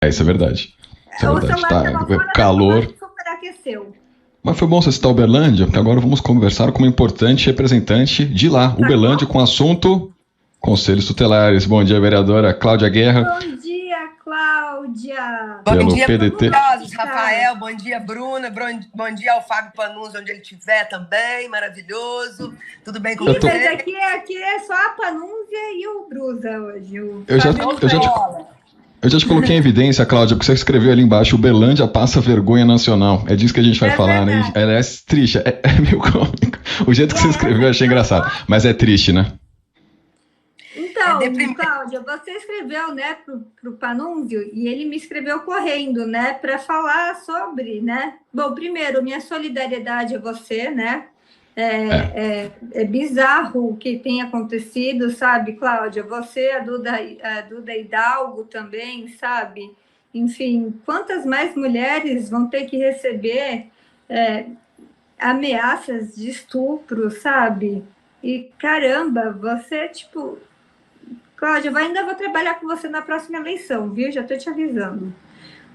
Isso é verdade. Isso é O verdade. celular Tá, estava fora da calor. tomada e superaqueceu. Mas foi bom você citar Uberlândia, porque agora vamos conversar com uma importante representante de lá, Uberlândia, Sacou? com o assunto Conselhos Tutelares. Bom dia, vereadora Cláudia Guerra, Bom dia, Cláudia. Bom pelo dia, Como PDT. você maravilhosos, está? Rafael. Bom dia, Bruna. Bom dia ao Fábio Panunzi, onde ele estiver também. Maravilhoso. Tudo bem com Eu, Ih, mas tô, você? aqui é só a Panúzia e o Brusa hoje. O eu, já, Fábio Show não de eu, já tá te, aí. bola. eu já te coloquei em evidência, Cláudia, porque você escreveu ali embaixo, Uberlândia passa vergonha nacional. É disso que a gente vai É falar, né? verdade. Ela é triste, é meio cômico. O jeito E que você é escreveu eu achei engraçado, mas é triste, né? É Então, deprimente. Cláudia, você escreveu, né, pro Panúncio e ele me escreveu correndo, né, para falar sobre, né? Bom, primeiro, minha solidariedade a você, né? É. É bizarro o que tem acontecido, sabe, Cláudia? Você, a Duda Hidalgo também, sabe? Enfim, quantas mais mulheres vão ter que receber é, ameaças de estupro, sabe? E caramba, você, tipo, Cláudia, ainda vou trabalhar com você na próxima eleição, viu? Já estou te avisando.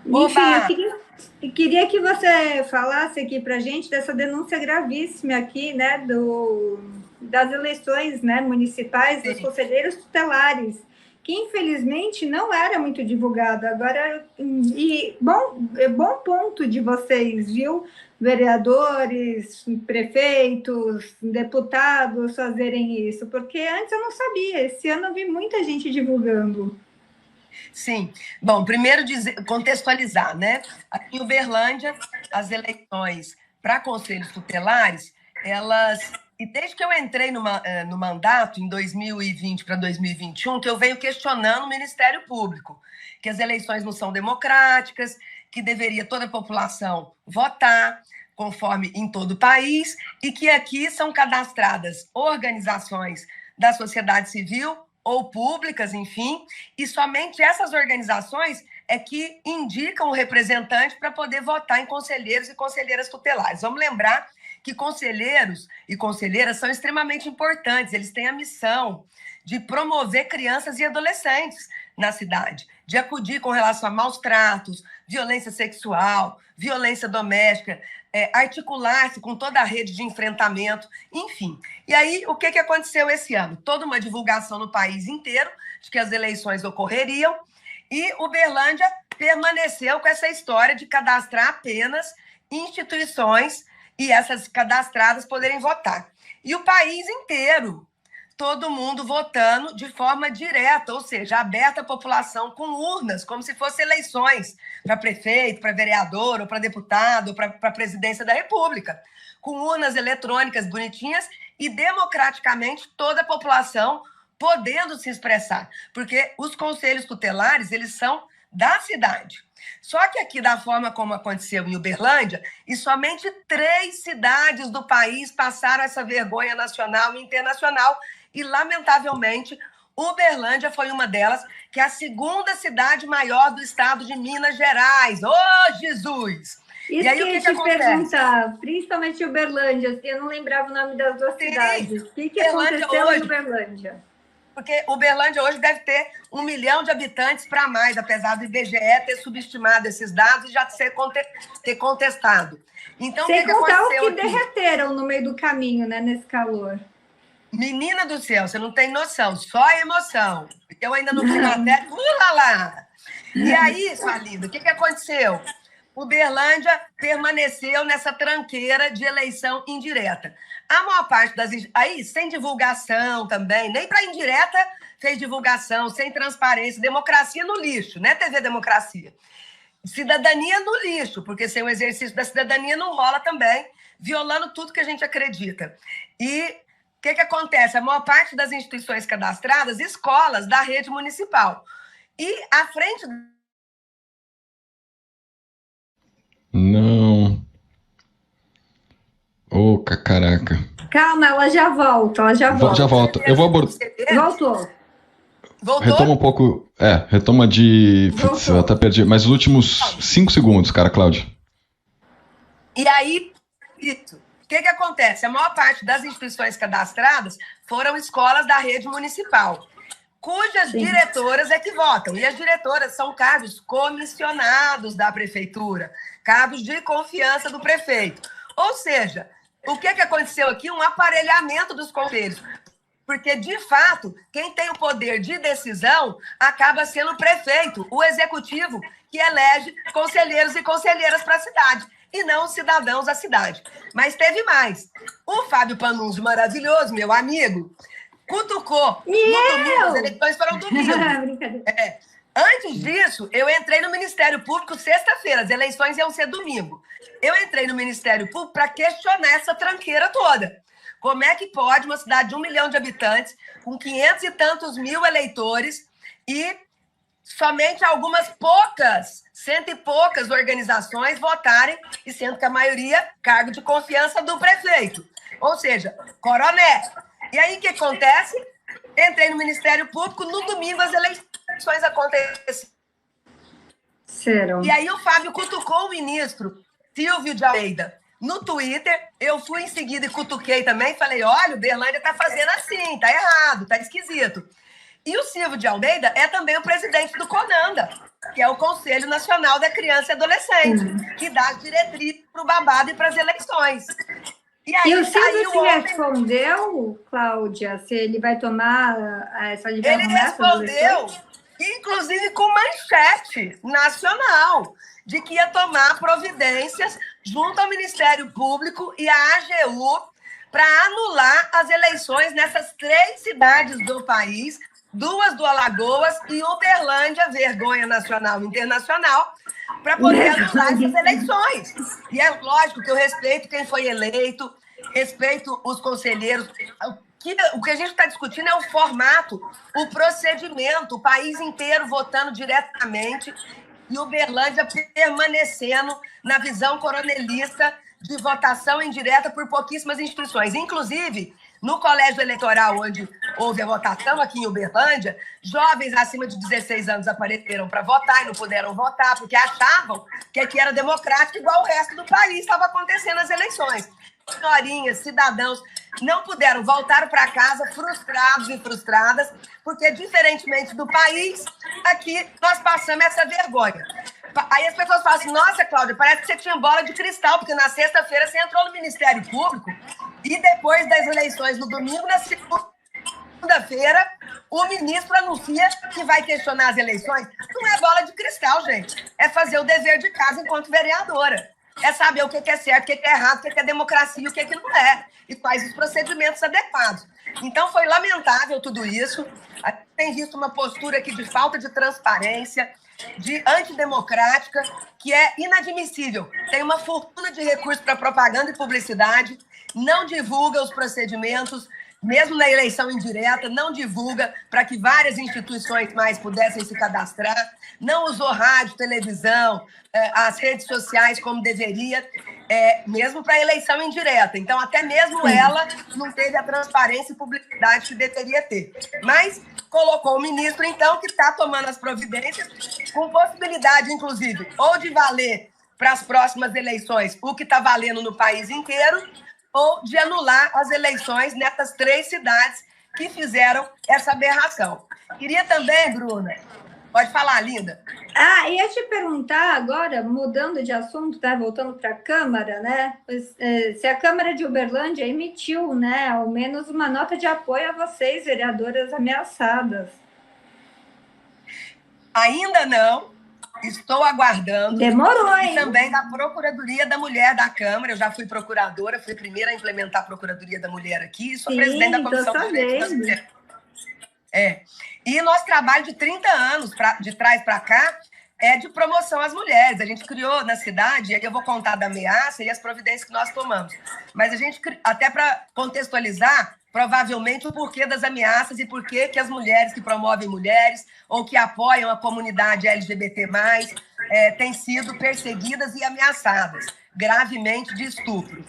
Enfim, Oba! eu queria que você falasse aqui para a gente dessa denúncia gravíssima aqui, né, das eleições, né, municipais dos Sim. conselheiros tutelares, que infelizmente não era muito divulgado. Agora, e bom ponto de vocês, viu? Vereadores, prefeitos, deputados fazerem isso, porque antes eu não sabia. Esse ano eu vi muita gente divulgando. Sim. Bom, primeiro contextualizar, né? Aqui em Uberlândia, as eleições para conselhos tutelares, elas. E desde que eu entrei no mandato, em 2020 para 2021, que eu venho questionando o Ministério Público, que as eleições não são democráticas, que deveria toda a população votar, conforme em todo o país, e que aqui são cadastradas organizações da sociedade civil ou públicas, enfim, e somente essas organizações é que indicam o representante para poder votar em conselheiros e conselheiras tutelares. Vamos lembrar que conselheiros e conselheiras são extremamente importantes, eles têm a missão de promover crianças e adolescentes na cidade, de acudir com relação a maus tratos, violência sexual, violência doméstica, articular-se com toda a rede de enfrentamento, enfim. E aí, o que aconteceu esse ano? Toda uma divulgação no país inteiro de que as eleições ocorreriam e Uberlândia permaneceu com essa história de cadastrar apenas instituições e essas cadastradas poderem votar. E o país inteiro, todo mundo votando de forma direta, ou seja, aberta à população com urnas, como se fossem eleições para prefeito, para vereador, ou para deputado, ou para a presidência da República, com urnas eletrônicas bonitinhas e democraticamente toda a população podendo se expressar, porque os conselhos tutelares, eles são da cidade. Só que aqui, da forma como aconteceu em Uberlândia, e somente 3 cidades do país passaram essa vergonha nacional e internacional, e, lamentavelmente, Uberlândia foi uma delas, que é a segunda cidade maior do estado de Minas Gerais. Ô, Jesus! Isso E aí, que o eu ia que te acontece? perguntar, principalmente Uberlândia, eu não lembrava o nome das duas Sim, cidades. O que Uberlândia aconteceu em hoje, Uberlândia? porque Uberlândia hoje deve ter 1 milhão de habitantes para mais, apesar do IBGE ter subestimado esses dados e já ter contestado. Então, o Sem que contar os aconteceu que aqui? derreteram no meio do caminho, né, nesse calor. Menina do céu, você não tem noção, só emoção. Eu ainda no climatério, lá. E aí, sua linda, o que aconteceu? Uberlândia permaneceu nessa tranqueira de eleição indireta. A maior parte das... Aí, sem divulgação também, nem para indireta fez divulgação, sem transparência, democracia no lixo, né, TV Democracia? Cidadania no lixo, porque sem o exercício da cidadania não rola também, violando tudo que a gente acredita. E o que acontece? A maior parte das instituições cadastradas, escolas da rede municipal. E à frente... Não. Ô, caraca. Calma, ela já volta, ela já Já volta. volto. Eu vou abordar. Voltou. Retoma um Voltou? pouco. Retoma de. Putz, eu Voltou. até perdi. Mas os últimos 5 segundos, cara, Cláudio. E aí, o que acontece? A maior parte das instituições cadastradas foram escolas da rede municipal. cujas Sim. diretoras é que votam. E as diretoras são cargos comissionados da prefeitura, cargos de confiança do prefeito. Ou seja, o que aconteceu aqui? Um aparelhamento dos conselhos. Porque, de fato, quem tem o poder de decisão acaba sendo o prefeito, o executivo, que elege conselheiros e conselheiras para a cidade, e não os cidadãos da cidade. Mas teve mais. O Fábio Panunzio, maravilhoso, meu amigo, cutucou no domingo, as eleições foram domingo. Antes disso, eu entrei no Ministério Público sexta-feira, as eleições iam ser domingo. Eu entrei no Ministério Público para questionar essa tranqueira toda. Como é que pode uma cidade de 1 milhão de habitantes, com 500 e tantos mil eleitores, e somente algumas poucas, 100 e poucas organizações votarem, e sendo que a maioria cargo de confiança do prefeito? Ou seja, coronel. E aí o que acontece? Entrei no Ministério Público, no domingo as eleições aconteceram. E aí o Fábio cutucou o ministro Silvio de Almeida no Twitter. Eu fui em seguida e cutuquei também, falei, olha, o Berlândia está fazendo assim, tá errado, tá esquisito. E o Silvio de Almeida é também o presidente do CONANDA, que é o Conselho Nacional da Criança e Adolescente, que dá diretriz para o babado e para as eleições. E o Silvio te respondeu, Cláudia, se ele vai tomar essa liberdade? Ele respondeu, inclusive com manchete nacional, de que ia tomar providências junto ao Ministério Público e à AGU para anular as eleições nessas 3 cidades do país, 2 do Alagoas e Uberlândia, vergonha nacional e internacional, para poder anular essas eleições. E é lógico que eu respeito quem foi eleito, respeito os conselheiros. O que a gente está discutindo é o formato, o procedimento, o país inteiro votando diretamente e Uberlândia permanecendo na visão coronelista de votação indireta por pouquíssimas instituições. Inclusive, no colégio eleitoral onde houve a votação aqui em Uberlândia, jovens acima de 16 anos apareceram para votar e não puderam votar porque achavam que aqui era democrático igual o resto do país estava acontecendo as eleições. Senhorinhas, cidadãos, não puderam, voltaram para casa frustrados e frustradas, porque, diferentemente do país, aqui nós passamos essa vergonha. Aí as pessoas falam assim, nossa, Cláudia, parece que você tinha bola de cristal, porque na sexta-feira você entrou no Ministério Público e depois das eleições no domingo, na segunda-feira, o ministro anuncia que vai questionar as eleições. Não é bola de cristal, gente. É fazer o dever de casa enquanto vereadora. É saber o que é certo, o que é errado, o que é democracia e o que não é. E quais os procedimentos adequados. Então, foi lamentável tudo isso. A gente tem visto uma postura aqui de falta de transparência, de antidemocrática, que é inadmissível. Tem uma fortuna de recursos para propaganda e publicidade, não divulga os procedimentos, mesmo na eleição indireta, não divulga para que várias instituições mais pudessem se cadastrar, não usou rádio, televisão, as redes sociais como deveria, mesmo para a eleição indireta. Então, até mesmo ela não teve a transparência e publicidade que deveria ter. Mas colocou o ministro, então, que está tomando as providências, com possibilidade, inclusive, ou de valer para as próximas eleições o que está valendo no país inteiro, ou de anular as eleições nessas 3 cidades que fizeram essa aberração. Queria também, Bruna, pode falar, linda. Ia te perguntar agora, mudando de assunto, tá? Voltando para a Câmara, né? Se a Câmara de Uberlândia emitiu, né, ao menos uma nota de apoio a vocês, vereadoras ameaçadas. Ainda não. Estou aguardando. Demorou, hein? E também da Procuradoria da Mulher da Câmara. Eu já fui procuradora, fui a primeira a implementar a Procuradoria da Mulher aqui e sou presidente da Comissão de Direitos das Mulheres. E nosso trabalho de 30 anos, de trás para cá, é de promoção às mulheres. A gente criou na cidade, e aí eu vou contar da ameaça e as providências que nós tomamos. Mas a gente, até para contextualizar, provavelmente o porquê das ameaças e porquê que as mulheres que promovem mulheres ou que apoiam a comunidade LGBT+, têm sido perseguidas e ameaçadas gravemente de estupro.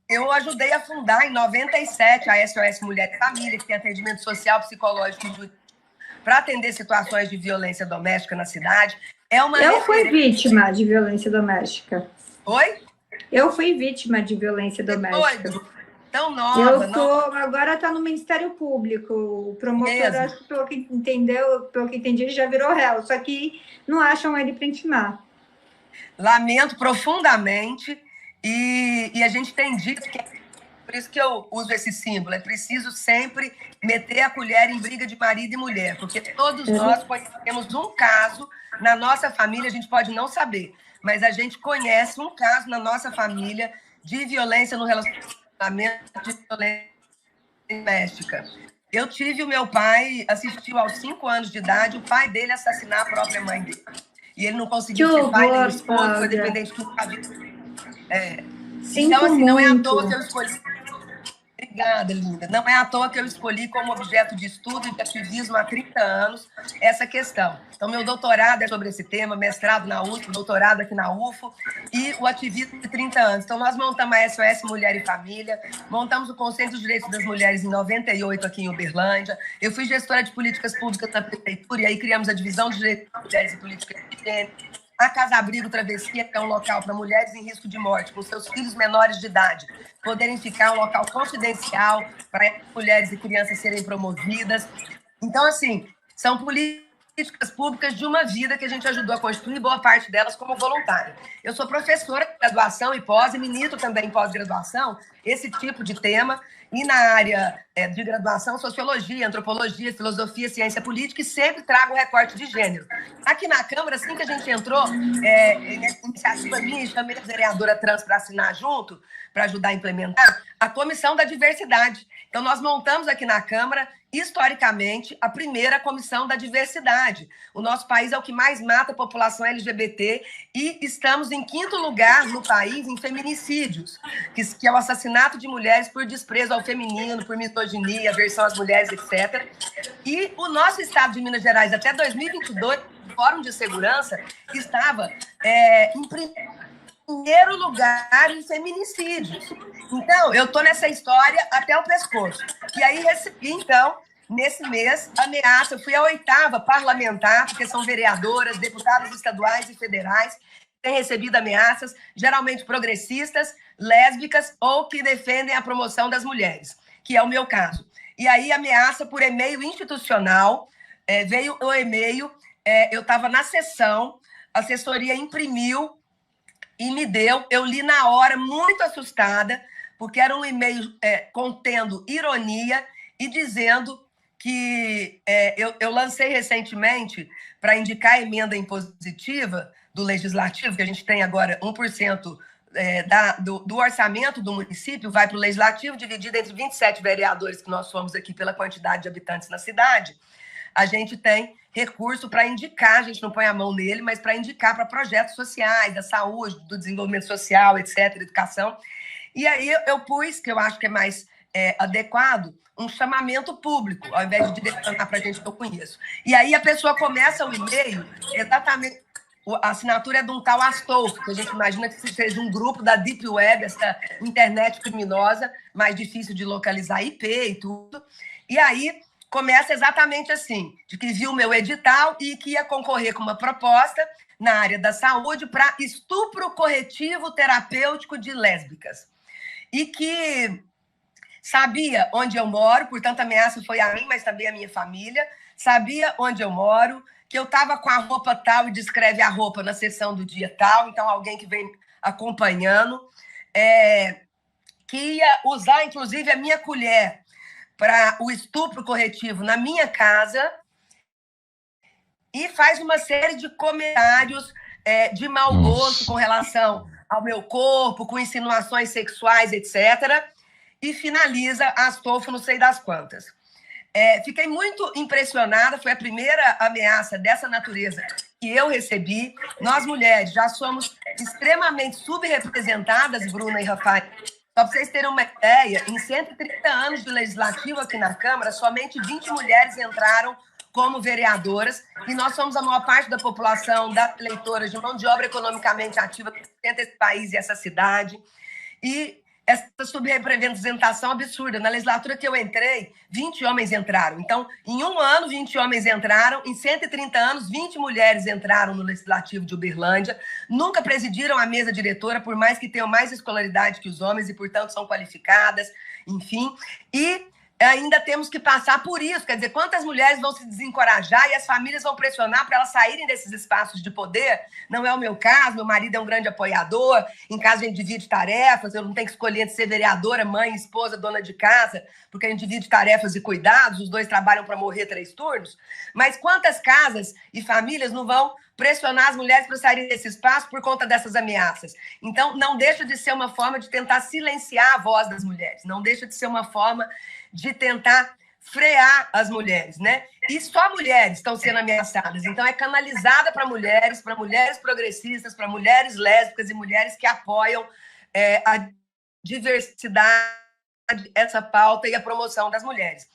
Eu ajudei a fundar, em 97, a SOS Mulher e Família, que tem atendimento social, psicológico e jurídico para atender situações de violência doméstica na cidade. Eu fui vítima de violência doméstica. Oi? Eu fui vítima de violência doméstica. Doido. tão nova. Agora está no Ministério Público. O promotor, acho que pelo que entendi, já virou réu. Só que não acham ele para intimar. Lamento profundamente. E a gente tem dito que, por isso que eu uso esse símbolo, é preciso sempre meter a colher em briga de marido e mulher, porque todos nós conhecemos um caso na nossa família, a gente pode não saber, mas a gente conhece um caso na nossa família de violência no relacionamento, de violência doméstica. Eu tive o meu pai, assistiu aos 5 anos de idade, o pai dele assassinar a própria mãe dele. E ele não conseguiu ser pai nem esposo, foi dependente de tudo. Então, assim, não é à toa que eu escolhi. Obrigada, linda. Não é à toa que eu escolhi como objeto de estudo e de ativismo há 30 anos essa questão. Então, meu doutorado é sobre esse tema, mestrado na UFO, doutorado aqui na UFO, e o ativismo de 30 anos. Então, nós montamos a SOS Mulher e Família, montamos o Conselho dos Direitos das Mulheres em 98 aqui em Uberlândia. Eu fui gestora de políticas públicas na prefeitura, e aí criamos a Divisão de Direitos das Mulheres e Políticas de Gênero. A Casa Abrigo Travessia, que é um local para mulheres em risco de morte, com seus filhos menores de idade, poderem ficar um local confidencial para mulheres e crianças serem promovidas. Então, assim, são políticas públicas de uma vida que a gente ajudou a construir, boa parte delas como voluntária. Eu sou professora de graduação e pós, e ministro também em pós-graduação, esse tipo de tema, e na área de graduação, sociologia, antropologia, filosofia, ciência política, e sempre trago o recorte de gênero. Aqui na Câmara, assim que a gente entrou, iniciativa minha, chamei a vereadora trans para assinar junto, para ajudar a implementar, a Comissão da Diversidade. Então, nós montamos aqui na Câmara, historicamente, a primeira Comissão da Diversidade. O nosso país é o que mais mata a população LGBT e estamos em 5º lugar no país em feminicídios, que é o assassinato de mulheres por desprezo ao feminino, por misoginia, aversão às mulheres, etc. E o nosso estado de Minas Gerais, até 2022, o Fórum de Segurança estava em primeiro lugar em feminicídios. Então, eu estou nessa história até o pescoço. E aí recebi, então, nesse mês, ameaça. Eu fui a 8ª parlamentar, porque são vereadoras, deputadas estaduais e federais, que têm recebido ameaças, geralmente progressistas, lésbicas ou que defendem a promoção das mulheres, que é o meu caso. E aí, ameaça por e-mail institucional, veio o e-mail, eu estava na sessão, a assessoria imprimiu e me deu, eu li na hora, muito assustada, porque era um e-mail contendo ironia e dizendo que eu lancei recentemente para indicar a emenda impositiva do Legislativo, que a gente tem agora 1% do orçamento do município, vai para o Legislativo, dividido entre 27 vereadores que nós somos aqui pela quantidade de habitantes na cidade. A gente tem recurso para indicar, a gente não põe a mão nele, mas para indicar para projetos sociais, da saúde, do desenvolvimento social, etc., educação. E aí eu pus, que eu acho que é mais adequado, um chamamento público, ao invés de direcionar para a gente que eu conheço. E aí a pessoa começa o e-mail, exatamente, a assinatura é de um tal Astolfo, que a gente imagina que seja um grupo da Deep Web, essa internet criminosa, mais difícil de localizar IP e tudo. E aí começa exatamente assim, de que viu o meu edital e que ia concorrer com uma proposta na área da saúde para estupro corretivo terapêutico de lésbicas. E que sabia onde eu moro, portanto, a ameaça foi a mim, mas também a minha família, sabia onde eu moro, que eu estava com a roupa tal e descreve a roupa na sessão do dia tal, então alguém que vem acompanhando, que ia usar, inclusive, a minha colher para o estupro corretivo na minha casa e faz uma série de comentários de mau gosto com relação ao meu corpo, com insinuações sexuais, etc., e finaliza Astolfo não sei das quantas. Fiquei muito impressionada, foi a primeira ameaça dessa natureza que eu recebi. Nós, mulheres, já somos extremamente subrepresentadas, Bruna e Rafael. Só para vocês terem uma ideia, em 130 anos de legislativo aqui na Câmara, somente 20 mulheres entraram como vereadoras, e nós somos a maior parte da população das eleitoras de mão de obra economicamente ativa que sustenta esse país e essa cidade. E essa subrepresentação absurda. Na legislatura que eu entrei, 20 homens entraram. Então, em um ano, 20 homens entraram. Em 130 anos, 20 mulheres entraram no Legislativo de Uberlândia. Nunca presidiram a mesa diretora, por mais que tenham mais escolaridade que os homens e, portanto, são qualificadas, enfim. E ainda temos que passar por isso. Quer dizer, quantas mulheres vão se desencorajar e as famílias vão pressionar para elas saírem desses espaços de poder? Não é o meu caso, meu marido é um grande apoiador, em casa a gente divide tarefas, eu não tenho que escolher entre ser vereadora, mãe, esposa, dona de casa, porque a gente divide tarefas e cuidados, os dois trabalham para morrer 3 turnos. Mas quantas casas e famílias não vão pressionar as mulheres para saírem desse espaço por conta dessas ameaças? Então, não deixa de ser uma forma de tentar silenciar a voz das mulheres, não deixa de ser uma forma de tentar frear as mulheres, né? E só mulheres estão sendo ameaçadas. Então, é canalizada para mulheres progressistas, para mulheres lésbicas e mulheres que apoiam a diversidade, essa pauta e a promoção das mulheres.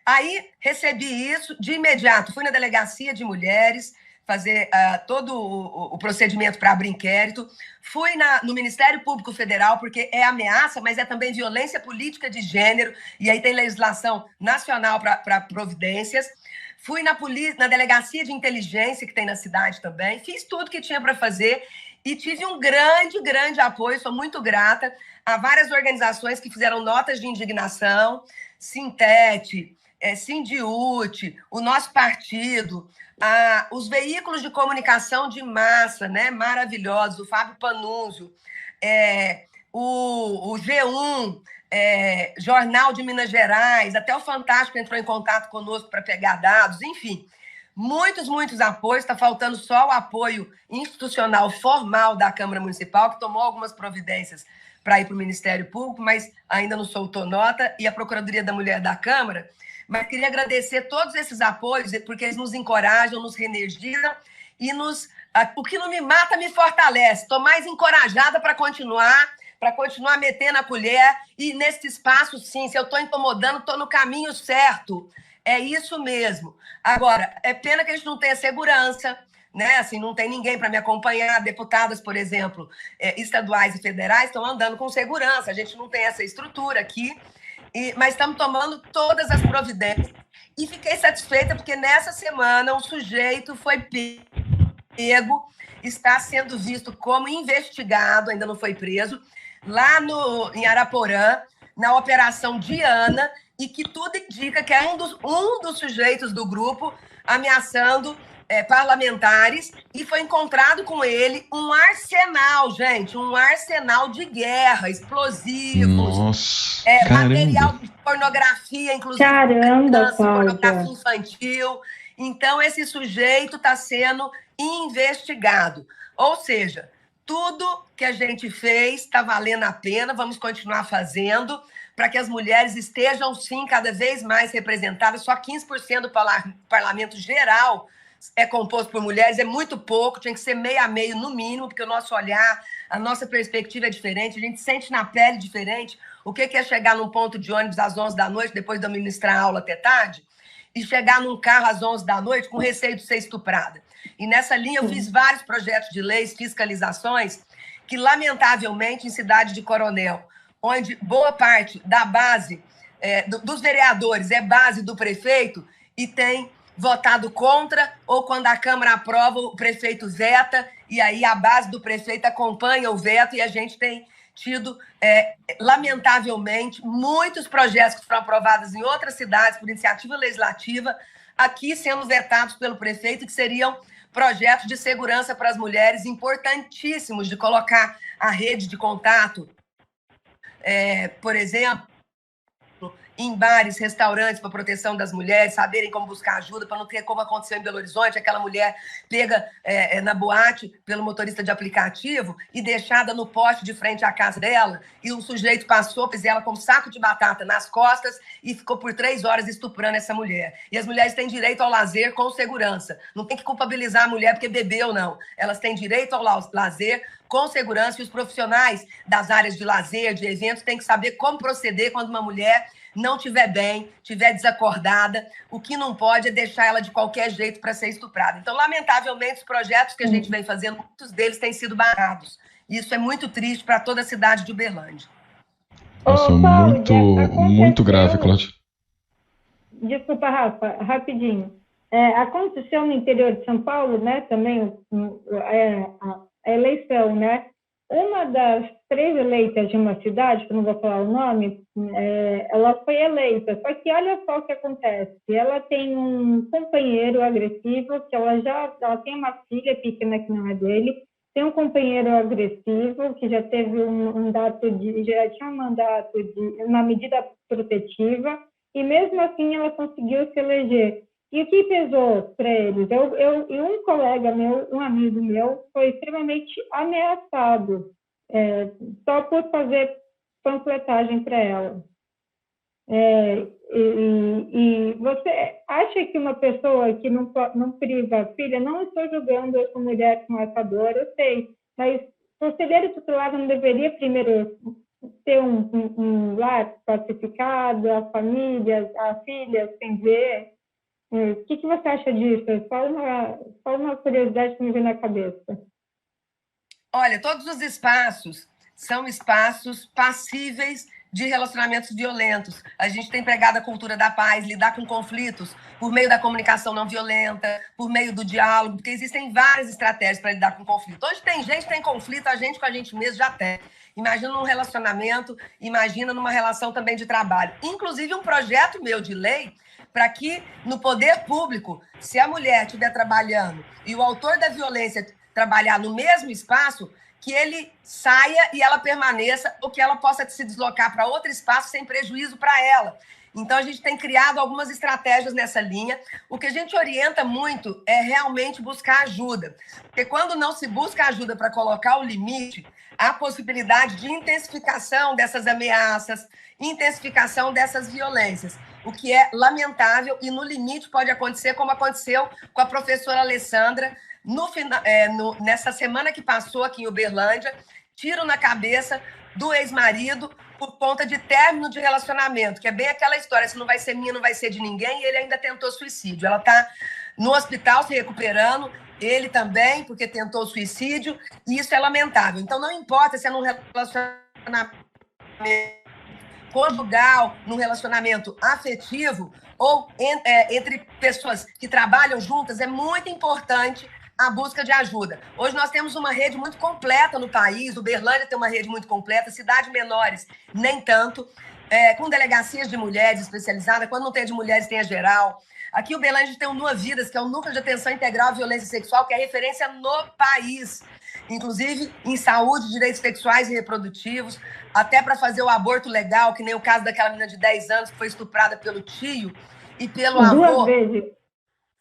Aí, recebi isso de imediato. Fui na delegacia de mulheres fazer todo o procedimento para abrir inquérito. Fui no Ministério Público Federal, porque é ameaça, mas é também violência política de gênero, e aí tem legislação nacional para providências. Fui na Delegacia de Inteligência, que tem na cidade também. Fiz tudo que tinha para fazer e tive um grande apoio, sou muito grata a várias organizações que fizeram notas de indignação, Sintete, Sindiute, o nosso partido, os veículos de comunicação de massa, né, maravilhosos, o Fábio Panunzio, o G1, Jornal de Minas Gerais, até o Fantástico entrou em contato conosco para pegar dados, enfim, muitos apoios. Está faltando só o apoio institucional formal da Câmara Municipal, que tomou algumas providências para ir para o Ministério Público, mas ainda não soltou nota, e a Procuradoria da Mulher da Câmara. Mas queria agradecer todos esses apoios, porque eles nos encorajam, nos reenergizam e o que não me mata me fortalece. Estou mais encorajada para continuar metendo a colher. E nesse espaço, sim, se eu estou incomodando, estou no caminho certo. É isso mesmo. Agora, é pena que a gente não tenha segurança, né? Assim, não tem ninguém para me acompanhar. Deputadas, por exemplo, estaduais e federais estão andando com segurança. A gente não tem essa estrutura aqui. Mas estamos tomando todas as providências. E fiquei satisfeita porque nessa semana o sujeito foi pego, está sendo visto como investigado, ainda não foi preso, lá em Araporã, na Operação Diana, e que tudo indica que é um dos sujeitos do grupo ameaçando parlamentares, e foi encontrado com ele um arsenal, gente, um arsenal de guerra, explosivos, material de pornografia, inclusive pornografia infantil. Então, esse sujeito está sendo investigado. Ou seja, tudo que a gente fez está valendo a pena, vamos continuar fazendo, para que as mulheres estejam, sim, cada vez mais representadas. Só 15% do parlamento geral é composto por mulheres, é muito pouco, tinha que ser meio a meio no mínimo, porque o nosso olhar, a nossa perspectiva é diferente, a gente sente na pele diferente o que é chegar num ponto de ônibus às 11 da noite, depois de eu ministrar a aula até tarde, e chegar num carro às 11 da noite com receio de ser estuprada. E nessa linha eu fiz vários projetos de leis, fiscalizações, que lamentavelmente em cidade de Coronel, onde boa parte da base dos vereadores é base do prefeito e tem votado contra, ou quando a Câmara aprova, o prefeito veta, e aí a base do prefeito acompanha o veto, e a gente tem tido, lamentavelmente, muitos projetos que foram aprovados em outras cidades por iniciativa legislativa, aqui sendo vetados pelo prefeito, que seriam projetos de segurança para as mulheres, importantíssimos, de colocar a rede de contato, por exemplo, em bares, restaurantes para proteção das mulheres, saberem como buscar ajuda, para não ter como aconteceu em Belo Horizonte, aquela mulher pega na boate pelo motorista de aplicativo e deixada no poste de frente à casa dela, e um sujeito passou, fez ela com um saco de batata nas costas e ficou por 3 horas estuprando essa mulher. E as mulheres têm direito ao lazer com segurança. Não tem que culpabilizar a mulher porque bebeu, não. Elas têm direito ao lazer com segurança, e os profissionais das áreas de lazer, de eventos, têm que saber como proceder quando uma mulher não estiver bem, estiver desacordada. O que não pode é deixar ela de qualquer jeito para ser estuprada. Então, lamentavelmente, os projetos que a gente vem fazendo, muitos deles têm sido barrados. Isso é muito triste para toda a cidade de Uberlândia. Nossa, Ô, muito, Cláudia, muito grave, aconteceu. Cláudio. Desculpa, Rafa, rapidinho. Aconteceu no interior de São Paulo, né, também a eleição, né? Uma das 3 eleitas de uma cidade, que eu não vou falar o nome, ela foi eleita. Só que olha só o que acontece. Ela tem um companheiro agressivo, que ela tem uma filha pequena que não é dele, tem um companheiro agressivo que já teve já tinha um mandato de uma medida protetiva, e mesmo assim ela conseguiu se eleger. E o que pesou para eles? E um colega meu, um amigo meu, foi extremamente ameaçado só por fazer panfletagem para ela. E você acha que uma pessoa que não priva a filha, não estou julgando essa mulher com essa dor, eu sei, mas o conselheiro tutelar não deveria primeiro ter um lar pacificado, a família, a filha sem ver? O que você acha disso? Só uma curiosidade que me veio na cabeça. Olha, todos os espaços são espaços passíveis de relacionamentos violentos. A gente tem pregado a cultura da paz, lidar com conflitos por meio da comunicação não violenta, por meio do diálogo, porque existem várias estratégias para lidar com conflito. Onde tem gente, tem conflito, a gente com a gente mesmo já tem. Imagina num relacionamento, imagina numa relação também de trabalho. Inclusive, um projeto meu de lei para que no poder público, se a mulher estiver trabalhando e o autor da violência trabalhar no mesmo espaço, que ele saia e ela permaneça, ou que ela possa se deslocar para outro espaço sem prejuízo para ela. Então, a gente tem criado algumas estratégias nessa linha. O que a gente orienta muito é realmente buscar ajuda. Porque quando não se busca ajuda para colocar o limite, há possibilidade de intensificação dessas ameaças, intensificação dessas violências, o que é lamentável e, no limite, pode acontecer como aconteceu com a professora Alessandra, nessa semana que passou aqui em Uberlândia, tiro na cabeça do ex-marido por conta de término de relacionamento, que é bem aquela história, se não vai ser minha, não vai ser de ninguém, e ele ainda tentou suicídio. Ela está no hospital se recuperando, ele também, porque tentou suicídio, e isso é lamentável. Então, não importa se é num relacionamento conjugal, num relacionamento afetivo, ou entre pessoas que trabalham juntas, é muito importante a busca de ajuda. Hoje nós temos uma rede muito completa no país, Uberlândia tem uma rede muito completa, cidades menores nem tanto, com delegacias de mulheres especializadas, quando não tem de mulheres tem a geral. Aqui em Uberlândia tem o Nua Vidas, que é o Núcleo de Atenção Integral à Violência Sexual, que é referência no país, inclusive em saúde, direitos sexuais e reprodutivos, até para fazer o aborto legal, que nem o caso daquela menina de 10 anos que foi estuprada pelo tio e pelo avô. 2 vezes.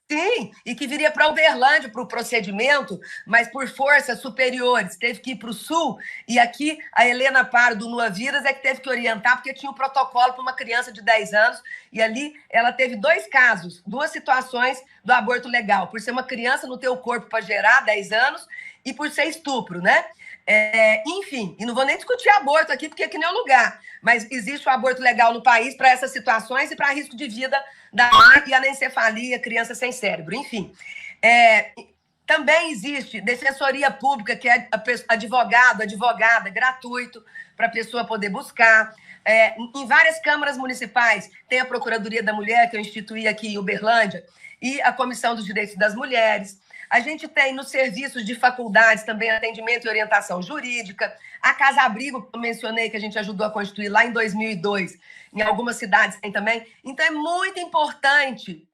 Sim, e que viria para Uberlândia para o procedimento, mas por forças superiores teve que ir para o sul, e aqui a Helena Paro do Nua Vidas é que teve que orientar, porque tinha um protocolo para uma criança de 10 anos, e ali ela teve 2 casos, 2 situações do aborto legal, por ser uma criança no teu corpo para gerar 10 anos e por ser estupro, né? Enfim, e não vou nem discutir aborto aqui, porque aqui não é o lugar, mas existe o aborto legal no país para essas situações e para risco de vida da mãe e anencefalia, criança sem cérebro, enfim. Também existe defensoria pública, que é advogada, gratuito, para a pessoa poder buscar. Em várias câmaras municipais, tem a Procuradoria da Mulher, que eu instituí aqui em Uberlândia, e a Comissão dos Direitos das Mulheres. A gente tem nos serviços de faculdades também atendimento e orientação jurídica. A Casa Abrigo, que eu mencionei, que a gente ajudou a constituir lá em 2002, em algumas cidades tem também. Então, é muito importante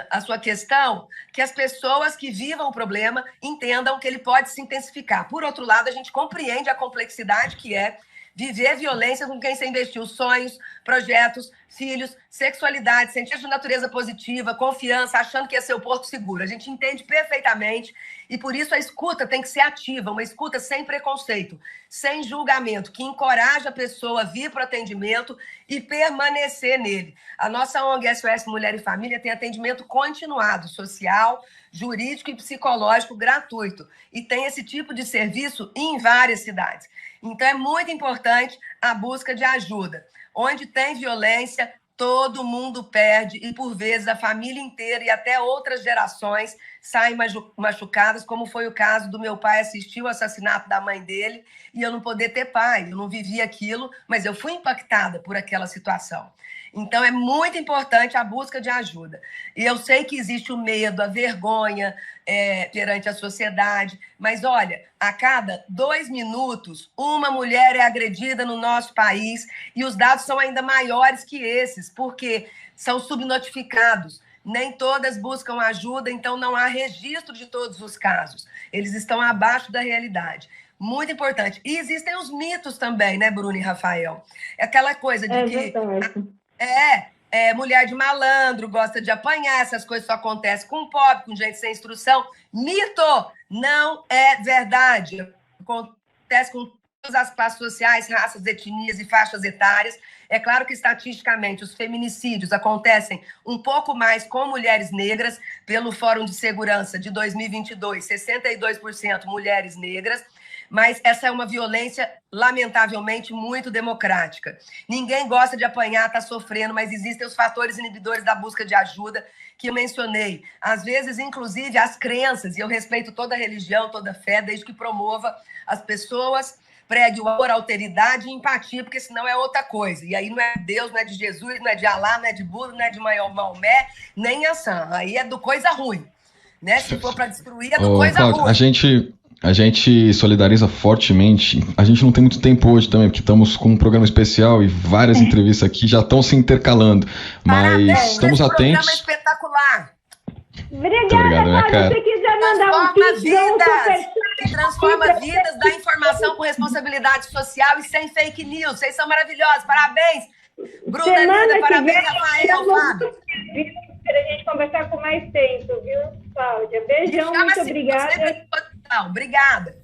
a sua questão, que as pessoas que vivam o problema entendam que ele pode se intensificar. Por outro lado, a gente compreende a complexidade que é viver violência com quem você investiu sonhos, projetos, filhos, sexualidade, sentido de natureza positiva, confiança, achando que é seu porto seguro. A gente entende perfeitamente e, por isso, a escuta tem que ser ativa, uma escuta sem preconceito, sem julgamento, que encoraja a pessoa a vir para o atendimento e permanecer nele. A nossa ONG SOS Mulher e Família tem atendimento continuado, social, jurídico e psicológico gratuito. E tem esse tipo de serviço em várias cidades. Então, é muito importante a busca de ajuda. Onde tem violência, todo mundo perde e, por vezes, a família inteira e até outras gerações saem machucadas, como foi o caso do meu pai assistir o assassinato da mãe dele e eu não poder ter pai. Eu não vivi aquilo, mas eu fui impactada por aquela situação. Então, é muito importante a busca de ajuda. E eu sei que existe o medo, a vergonha perante a sociedade, mas, olha, a cada 2 minutos, uma mulher é agredida no nosso país e os dados são ainda maiores que esses, porque são subnotificados. Nem todas buscam ajuda, então não há registro de todos os casos. Eles estão abaixo da realidade. Muito importante. E existem os mitos também, né, Bruna e Rafael? É aquela coisa de que... mulher de malandro, gosta de apanhar, essas coisas só acontecem com pobre, com gente sem instrução. Mito! Não é verdade. Acontece com todas as classes sociais, raças, etnias e faixas etárias. É claro que, estatisticamente, os feminicídios acontecem um pouco mais com mulheres negras, pelo Fórum de Segurança de 2022, 62% mulheres negras, mas essa é uma violência, lamentavelmente, muito democrática. Ninguém gosta de apanhar, está sofrendo, mas existem os fatores inibidores da busca de ajuda que eu mencionei. Às vezes, inclusive, as crenças, e eu respeito toda religião, toda fé, desde que promova as pessoas, pregue o amor, a alteridade e empatia, porque senão é outra coisa. E aí não é de Deus, não é de Jesus, não é de Alá, não é de Buda, não é de Maomé, nem Assã. Aí é do coisa ruim. Né? Se for para destruir, é do coisa Cláudia, ruim. A gente solidariza fortemente. A gente não tem muito tempo hoje também, porque estamos com um programa especial e várias entrevistas aqui já estão se intercalando. Mas estamos atentos. Programa espetacular. Obrigada, Cláudia. Se quiser mandar um pix, transforma vidas, dá informação com responsabilidade social e sem fake news. Vocês são maravilhosos. Parabéns, Bruna, linda. Parabéns, Rafael, Fábio. Para a gente conversar com mais tempo, viu, Cláudia? Beijão, muito obrigada. Obrigada.